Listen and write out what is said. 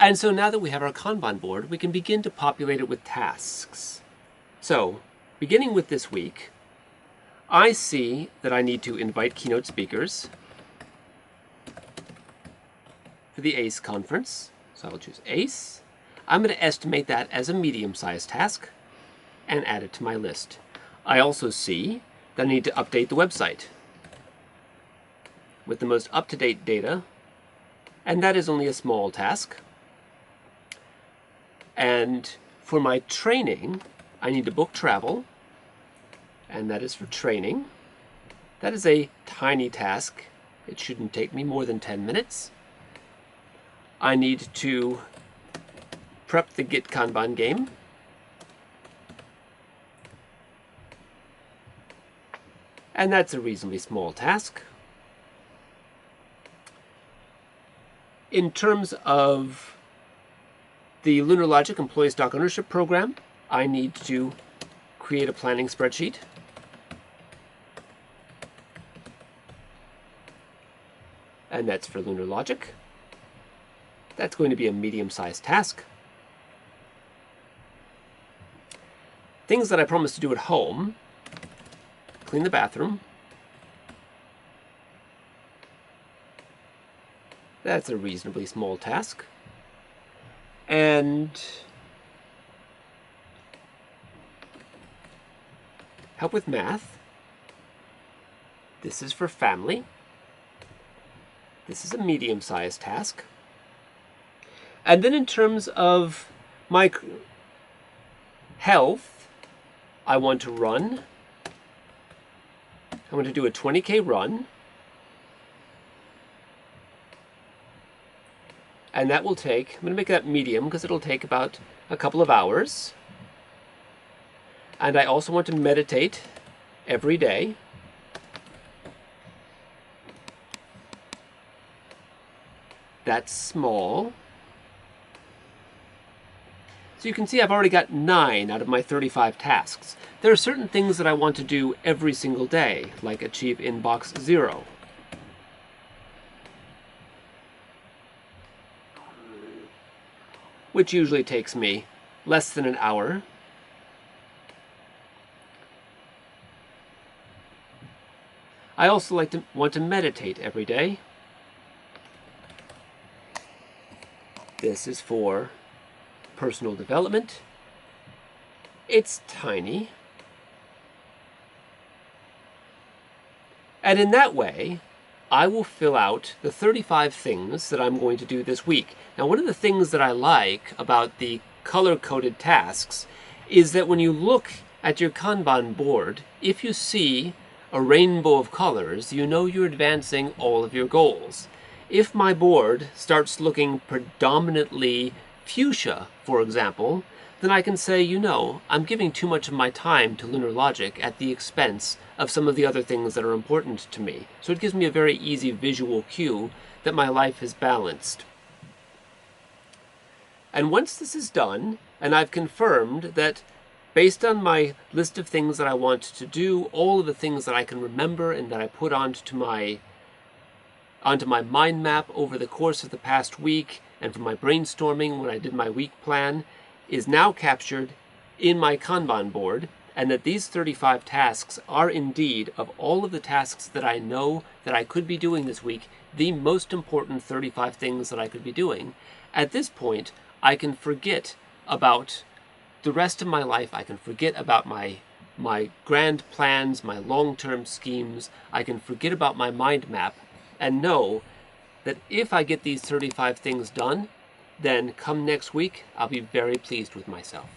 And so now that we have our Kanban board, we can begin to populate it with tasks. So, beginning with this week, I see that I need to invite keynote speakers for the ACE conference. So I'll choose ACE. I'm going to estimate that as a medium-sized task and add it to my list. I also see that I need to update the website with the most up-to-date data, and that is only a small task. And for my training, I need to book travel, and that is for training. That is a tiny task. It shouldn't take me more than 10 minutes. I need to prep the Git Kanban game. And that's a reasonably small task. In terms of the Lunar Logic Employee Stock Ownership Program, I need to create a planning spreadsheet. And that's for Lunar Logic. That's going to be a medium-sized task. Things that I promised to do at home: clean the bathroom. That's a reasonably small task. And help with math. This is for family. This is a medium-sized task. And then in terms of my health, I want to run. I want to do a 20K run. And that will take, I'm going to make that medium because it'll take about a couple of hours. And I also want to meditate every day. That's small. So you can see I've already got 9 out of my 35 tasks. There are certain things that I want to do every single day, like achieve inbox 0. Which usually takes me less than an hour. I also want to meditate every day. This is for personal development. It's tiny. And in that way, I will fill out the 35 things that I'm going to do this week. Now, one of the things that I like about the color-coded tasks is that when you look at your Kanban board, if you see a rainbow of colors, you know you're advancing all of your goals. If my board starts looking predominantly fuchsia, for example, then I can say, you know, I'm giving too much of my time to Lunar Logic at the expense of some of the other things that are important to me. So it gives me a very easy visual cue that my life is balanced. And once this is done, and I've confirmed that based on my list of things that I want to do, all of the things that I can remember and that I put onto my mind map over the course of the past week, and from my brainstorming when I did my week plan, is now captured in my Kanban board, and that these 35 tasks are indeed, of all of the tasks that I know that I could be doing this week, the most important 35 things that I could be doing. At this point, I can forget about the rest of my life. I can forget about my grand plans, my long-term schemes. I can forget about my mind map and know that if I get these 35 things done, then come next week, I'll be very pleased with myself.